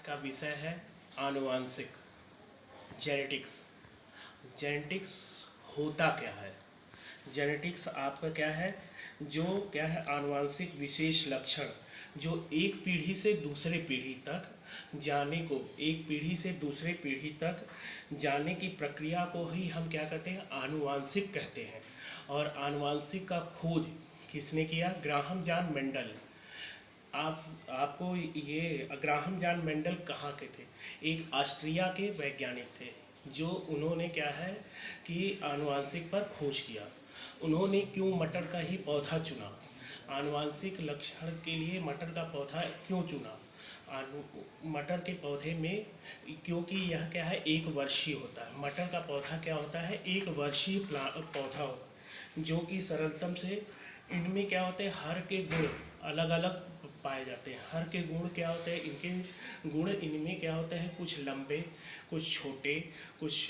का विषय है आनुवांशिक जेनेटिक्स। जेनेटिक्स होता क्या है? जेनेटिक्स आपका क्या है, जो क्या है आनुवांशिक विशेष लक्षण जो एक पीढ़ी से दूसरे पीढ़ी तक जाने को, एक पीढ़ी से दूसरे पीढ़ी तक जाने की प्रक्रिया को ही हम क्या कहते हैं, आनुवांशिक कहते हैं। और आनुवांशिक का खोज किसने किया? Graham John Mendel. आपको ये ग्राहम जॉन मेंडल कहाँ के थे? एक ऑस्ट्रिया के वैज्ञानिक थे, जो उन्होंने क्या है कि आनुवांशिक पर खोज किया। उन्होंने क्यों मटर का ही पौधा चुना? आनुवांशिक लक्षण के लिए मटर का पौधा क्यों चुना? मटर के पौधे में, क्योंकि यह क्या है, एक वर्षीय होता है। मटर का पौधा क्या होता है, एक वर्षीय पौधा होता है, जो कि सरलतम से इनमें क्या होते हैं, हर के गुण अलग अलग पाए जाते हैं। हर के गुण क्या होते हैं, इनके गुण इनमें क्या होते हैं, कुछ लंबे, कुछ छोटे, कुछ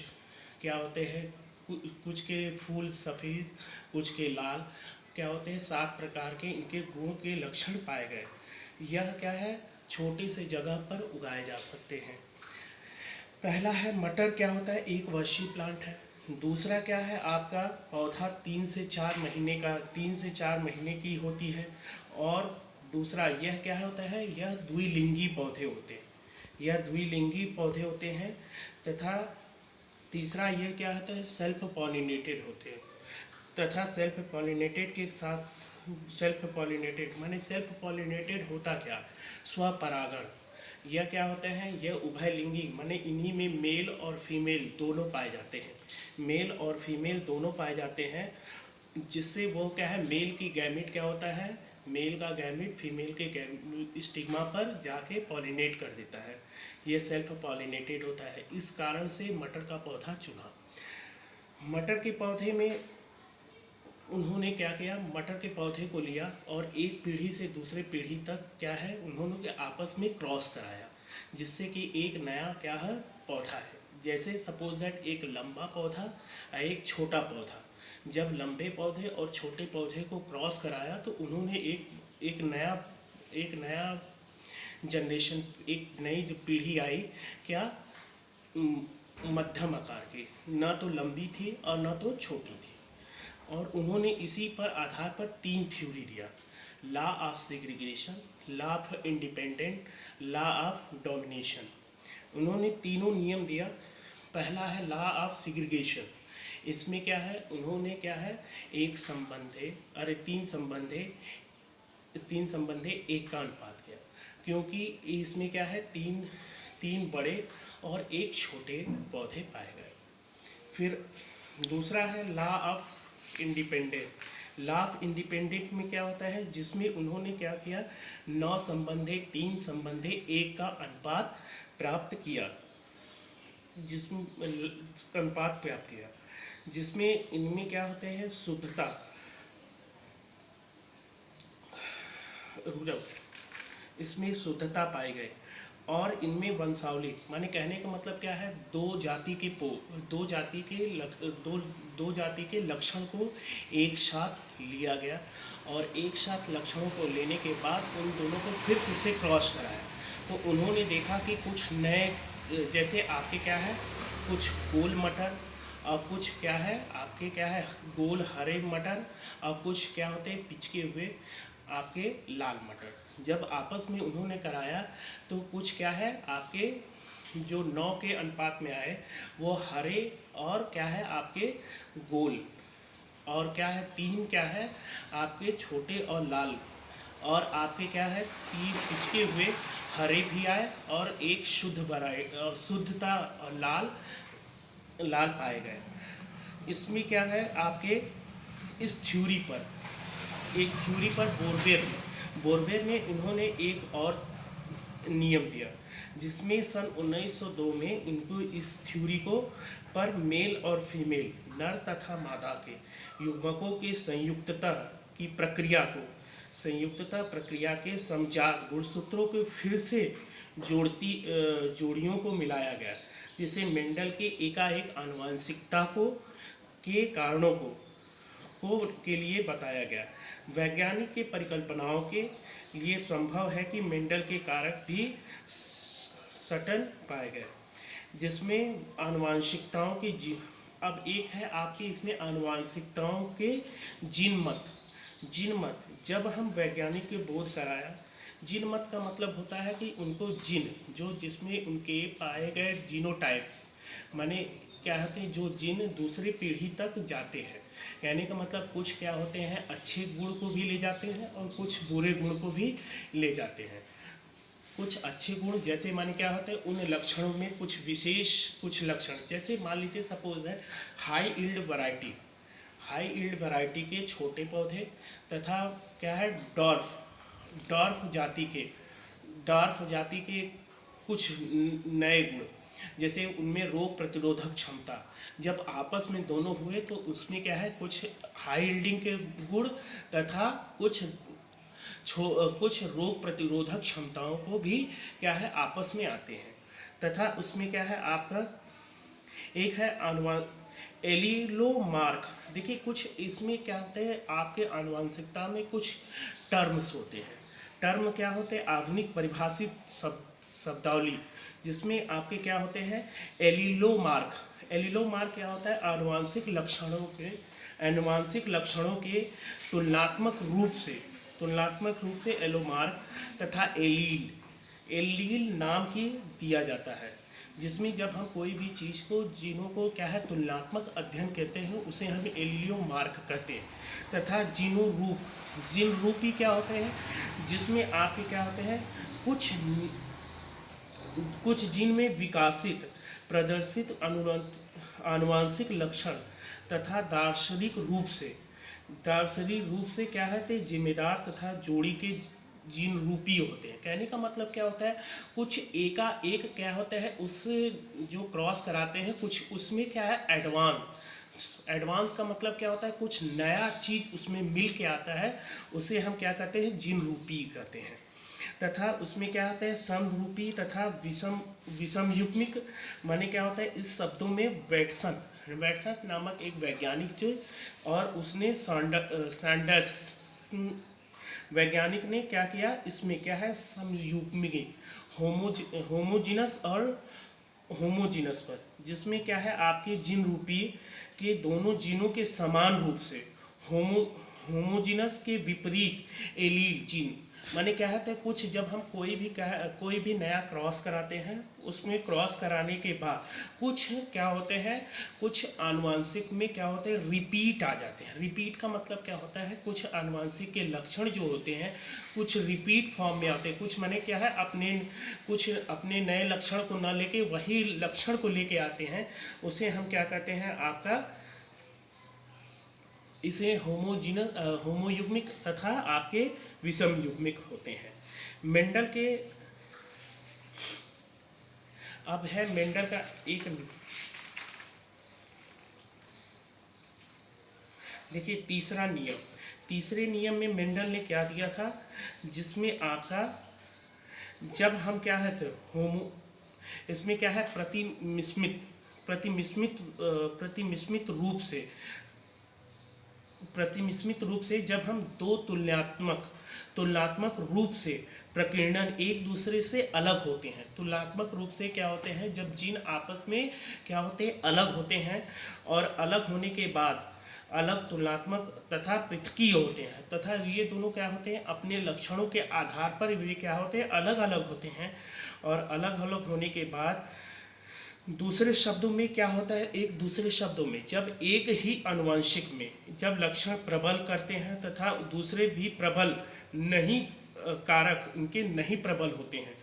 क्या होते हैं, कुछ के फूल सफ़ेद, कुछ के लाल, क्या होते हैं, 7 प्रकार के इनके गुण के लक्षण पाए गए। यह क्या है, छोटी सी जगह पर उगाए जा सकते हैं। पहला है मटर क्या होता है, एक वर्षीय प्लांट है। दूसरा क्या है, आपका पौधा 3 से 4 महीने का, 3 से 4 महीने की होती है। और दूसरा यह क्या होता है, यह द्विलिंगी पौधे होते हैं, यह द्विलिंगी पौधे होते हैं। तथा तीसरा यह क्या होता है, सेल्फ पॉलिनेटेड होते हैं। तथा सेल्फ पॉलिनेटेड के साथ, सेल्फ पॉलिनेटेड माने सेल्फ पॉलिनेटेड होता क्या, स्वपरागण। यह क्या होते हैं, यह उभयलिंगी माने इन्हीं में मेल और फीमेल दोनों पाए जाते हैं। मेल और फीमेल दोनों पाए जाते हैं, जिससे वो क्या है, मेल की गैमिट क्या होता है, मेल का गैमिट फीमेल के स्टिग्मा पर जाके पॉलिनेट कर देता है। ये सेल्फ पॉलिनेटेड होता है। इस कारण से मटर का पौधा चुना। मटर के पौधे में उन्होंने क्या किया, मटर के पौधे को लिया और एक पीढ़ी से दूसरे पीढ़ी तक क्या है, उन्होंने आपस में क्रॉस कराया, जिससे कि एक नया क्या है, पौधा है। जैसे सपोज दैट एक लंबा पौधा और एक छोटा पौधा, जब लंबे पौधे और छोटे पौधे को क्रॉस कराया तो उन्होंने एक नया जनरेशन, एक नई जो पीढ़ी आई, क्या मध्यम आकार की, ना तो लंबी थी और ना तो छोटी थी। और उन्होंने इसी पर आधार पर 3 थ्योरी दिया, law of segregation, law of independent, law of domination. उन्होंने तीनों नियम दिया। पहला है लॉ ऑफ सेग्रीगेशन। इसमें क्या है, उन्होंने क्या है, एक संबंधे, अरे 3 संबंधे, इस 3 संबंधे एक का अनुपात किया, क्योंकि इसमें क्या है, तीन बड़े और एक छोटे पौधे पाए गए। फिर दूसरा है law of independent. Law of independent में क्या होता है, जिसमें उन्होंने क्या किया, 9 संबंधे 3 संबंधे 1 का अनुपात प्राप्त किया, जिसमें इनमें क्या होते हैं, शुद्धता, इसमें शुद्धता पाई गई। और इनमें वंशावली, माने कहने का मतलब क्या है, दो जाति के लक्षण को एक साथ लिया गया और एक साथ लक्षणों को लेने के बाद उन दोनों को फिर से क्रॉस कराया। तो उन्होंने देखा कि कुछ नए, जैसे आपके क्या है, कुछ गोल मटर और कुछ क्या है, आपके क्या है, गोल हरे मटर और कुछ क्या होते हैं, पिचके हुए आपके लाल मटर। जब आपस में उन्होंने कराया तो कुछ क्या है, आपके जो 9 के अनुपात में आए, वो हरे और क्या है, आपके गोल, और क्या है, 3 क्या है, आपके छोटे और लाल, और आपके क्या है, 3 पिचके हुए हरे भी आए और एक शुद्धता और लाल पाए गए। इसमें क्या है, आपके इस थ्योरी पर, एक थ्योरी पर बोरबेर ने उन्होंने एक और नियम दिया, जिसमें सन 1902 में इनको इस थ्योरी को पर मेल और फीमेल, नर तथा मादा के युग्मकों के संयुक्तता प्रक्रिया के समजात गुणसूत्रों को फिर से जोड़ियों को मिलाया गया, जिसे मेंडल के एकाएक आनुवंशिकता के कारणों के लिए बताया गया। वैज्ञानिक के परिकल्पनाओं के लिए संभव है कि मेंडल के कारक भी सटन पाए गए, जिसमें आनुवांशिकताओं के अब एक है आपके इसमें आनुवांशिकताओं के जीन मत जब हम वैज्ञानिक के बोध कराया, जीन मत का मतलब होता है कि उनको जीन जो जिसमें उनके पाए गए जीनोटाइप्स, माने क्या होते हैं जो जीन दूसरी पीढ़ी तक जाते हैं। कहने का मतलब कुछ क्या होते हैं अच्छे गुण को भी ले जाते हैं और कुछ बुरे गुण को भी ले जाते हैं। कुछ अच्छे गुण जैसे माने क्या होता है उन लक्षणों में कुछ विशेष कुछ लक्षण, जैसे मान लीजिए सपोज है हाई यील्ड वैरायटी के छोटे पौधे तथा क्या है डॉर्फ जाति के कुछ नए गुण, जैसे उनमें रोग प्रतिरोधक क्षमता, जब आपस में दोनों हुए तो उसमें क्या है कुछ हाई यील्डिंग के गुण तथा कुछ रोग प्रतिरोधक क्षमताओं को भी क्या है आपस में आते हैं। तथा उसमें क्या है आपका एक है एलिलोमार्क। देखिए कुछ इसमें क्या होते हैं आपके आनुवंशिकता में कुछ टर्म्स होते हैं। टर्म क्या होते हैं आधुनिक परिभाषित शब्दावली, जिसमें आपके क्या होते हैं एलिलोमार्क क्या होता है आनुवांशिक लक्षणों के तुलनात्मक रूप से एलोमार्क तथा एलील नाम की दिया जाता है, जिसमें जब हम कोई भी चीज़ को जीनों को क्या है तुलनात्मक अध्ययन कहते हैं उसे हम एलियोमार्क कहते हैं। तथा जीन रूपी क्या होते हैं जिसमें आपके क्या होते हैं कुछ जीन में विकासित प्रदर्शित आनुवांशिक लक्षण तथा दार्शनिक रूप से क्या है जिम्मेदार तथा जोड़ी के जीन रूपी होते हैं। कहने का मतलब क्या होता है कुछ एक क्या होता है उस जो क्रॉस कराते हैं कुछ उसमें क्या है एडवांस का मतलब क्या होता है कुछ नया चीज़ उसमें मिल के आता है, उसे हम क्या कहते हैं जीन रूपी कहते हैं। तथा उसमें क्या होता है समरूपी तथा विषम युग्मिक, माने क्या होता है इस शब्दों में वैटसन नामक एक वैज्ञानिक थे और उसने सैंडर्स वैज्ञानिक ने क्या किया इसमें क्या है समयुग्मिक होमोजीनस और होमोजीनस पर, जिसमें क्या है आपके जीन रूपी के दोनों जीनों के समान रूप से होमोजीनस के विपरीत एलील जीन, माने क्या होता है कुछ जब हम कोई भी नया क्रॉस कराते हैं उसमें क्रॉस कराने के बाद कुछ क्या होते हैं कुछ आनुवांशिक में क्या होते हैं रिपीट आ जाते हैं। रिपीट का मतलब क्या होता है कुछ आनुवांशिक के लक्षण जो होते हैं कुछ रिपीट फॉर्म में आते हैं, कुछ माने क्या है अपने नए लक्षण को ना लेके वही लक्षण को लेके आते हैं, उसे हम क्या कहते हैं आपका इसे होमोयुग्मिक तथा आपके विषम युग्मिक होते हैं। मेंडल के अब है मेंडल का एक देखिए तीसरे नियम में मेंडल ने क्या दिया था जिसमें आपका जब हम क्या है तो इसमें क्या है प्रतिमिश्रित रूप से जब हम दो तुलनात्मक रूप से प्रकीर्णन एक दूसरे से अलग होते हैं। तुलनात्मक रूप से क्या होते हैं जब जीन आपस में क्या होते हैं अलग होते हैं और अलग होने के बाद अलग तुलनात्मक तथा पृथकीय होते हैं तथा ये दोनों क्या होते हैं अपने लक्षणों के आधार पर वे क्या होते हैं अलग अलग होते हैं और अलग अलग होने के बाद दूसरे शब्दों में क्या होता है एक दूसरे शब्दों में जब एक ही आनुवंशिक में जब लक्षण प्रबल करते हैं तथा दूसरे भी प्रबल नहीं कारक उनके नहीं प्रबल होते हैं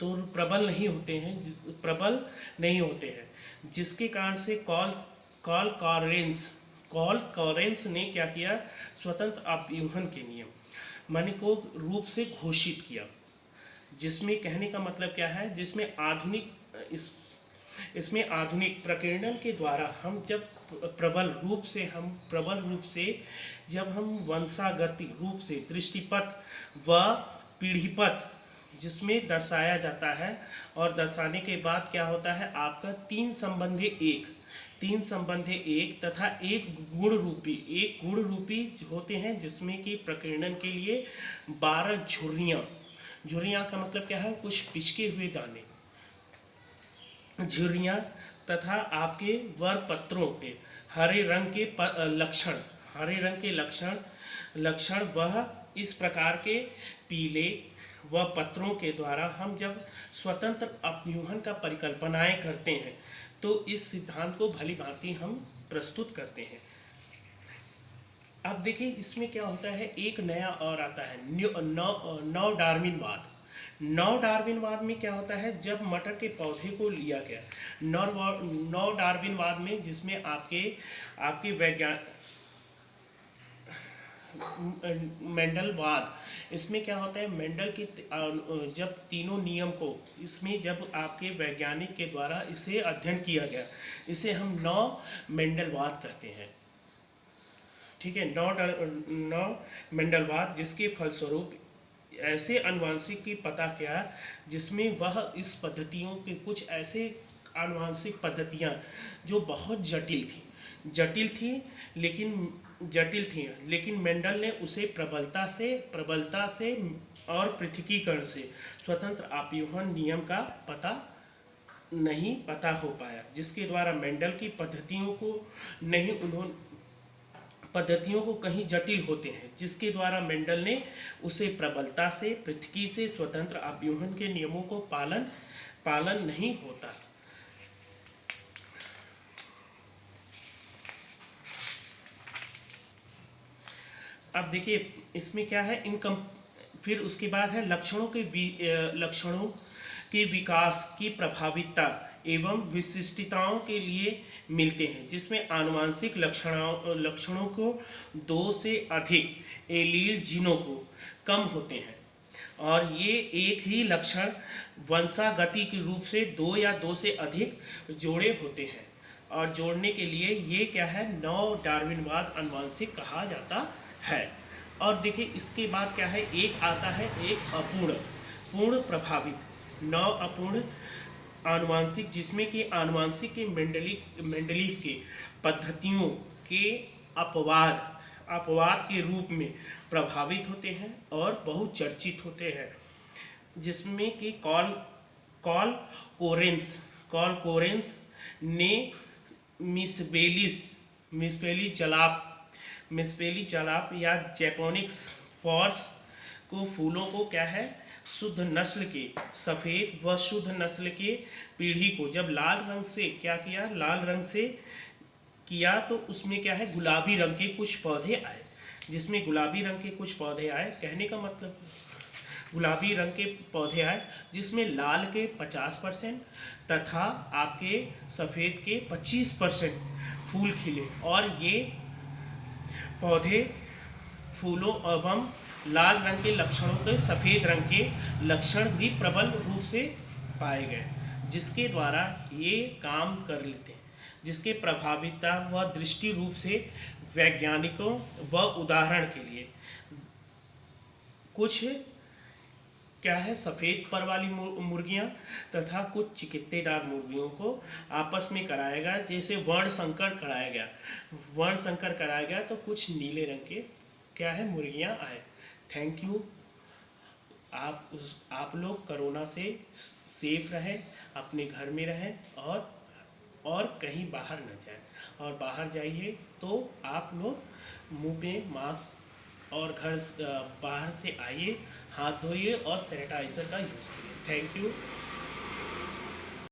तो प्रबल नहीं होते हैं जिसके कारण से कॉल कॉरेंस ने क्या किया स्वतंत्र अपव्यूहन के नियम माने को रूप से घोषित किया, जिसमें कहने का मतलब क्या है जिसमें इसमें आधुनिक प्रकीर्णन के द्वारा हम जब प्रबल रूप से जब हम वंशागति रूप से दृष्टिपथ व पीढ़ीपथ जिसमें दर्शाया जाता है और दर्शाने के बाद क्या होता है आपका तीन संबंधी एक तथा एक गुण रूपी होते हैं जिसमें कि प्रकीर्णन के लिए 12 झुर्रियाँ का मतलब क्या है, कुछ पिचके हुए दाने। झुर्रियाँ तथा आपके वर पत्रों पे हरे रंग के लक्षण, हरे रंग के लक्षण वह इस प्रकार के पीले व पत्रों के द्वारा हम जब स्वतंत्र अपव्यूहन का परिकल्पनाएं करते हैं तो इस सिद्धांत को भली भांति हम प्रस्तुत करते हैं। अब देखिए इसमें क्या होता है, एक नया और आता है नव डार्विनवाद। नव डार्विनवाद में क्या होता है, जब मटर के पौधे को लिया गया नव डार्विनवाद में, जिसमें आपके वैज्ञानिक मेंडलवाद, इसमें क्या होता है, मेंडल के जब तीनों नियम को इसमें जब आपके वैज्ञानिक के द्वारा इसे अध्ययन किया गया, इसे हम नव मेंडलवाद कहते हैं। ठीक है, नव मेंडलवाद, जिसके फलस्वरूप ऐसे अनुवांशिक की पता किया जिसमें वह इस पद्धतियों के कुछ ऐसे आनुवांशिक पद्धतियाँ जो बहुत जटिल थी लेकिन मेंडल ने उसे प्रबलता से और पृथकीकरण से स्वतंत्र अपव्यूहन नियम का पता हो पाया, जिसके द्वारा मेंडल की पद्धतियों को कहीं जटिल होते हैं, जिसके द्वारा मेंडल ने उसे प्रबलता से पृथकी से स्वतंत्र अपव्यूहन के नियमों को पालन नहीं होता। अब देखिए इसमें क्या है, फिर उसके बाद है लक्षणों के विकास की प्रभाविता एवं विशिष्टताओं के लिए मिलते हैं, जिसमें आनुवांशिक लक्षणों को 2 से अधिक एलील जीनों को कम होते हैं, और ये एक ही लक्षण वंशागति के रूप से 2 या 2 से अधिक जोड़े होते हैं, और जोड़ने के लिए ये क्या है, नव डार्विनवाद आनुवांशिक कहा जाता है। और देखिए इसके बाद क्या है, एक आता है एक पूर्ण प्रभावित नव अपूर्ण आनुवांशिक, जिसमें कि आनुवांशिक के मेंडलीफ के पद्धतियों के अपवाद के रूप में प्रभावित होते हैं और बहुत चर्चित होते हैं, जिसमें कि कॉल कोरेंस ने मिसबेली जलाप या जैपोनिक्स फॉर्स को फूलों को क्या है, शुद्ध नस्ल के सफ़ेद व शुद्ध नस्ल के पीढ़ी को जब लाल रंग से किया तो उसमें क्या है, गुलाबी रंग के कुछ पौधे आए, जिसमें गुलाबी रंग के कुछ पौधे आए, कहने का मतलब गुलाबी रंग के पौधे आए जिसमें लाल के 50% तथा आपके सफ़ेद के 25% फूल खिले, और ये पौधे फूलों एवं लाल रंग के लक्षणों के सफ़ेद रंग के लक्षण भी प्रबल रूप से पाए गए, जिसके द्वारा ये काम कर लेते हैं, जिसके प्रभाविता व दृष्टि रूप से वैज्ञानिकों व उदाहरण के लिए कुछ क्या है, सफ़ेद पर वाली मुर्गियाँ तथा कुछ चिकित्तेदार मुर्गियों को आपस में कराया गया, जैसे वर्ण संकर कराया गया तो कुछ नीले रंग के क्या है, मुर्गियाँ आए। Thank you. आप लोग कोरोना से सेफ रहें, अपने घर में रहें और कहीं बाहर न जाएं, और बाहर जाइए तो आप लोग मुंह पे मास्क और बाहर से आइए, हाथ धोइए और सैनिटाइज़र का यूज़ करिए। Thank you.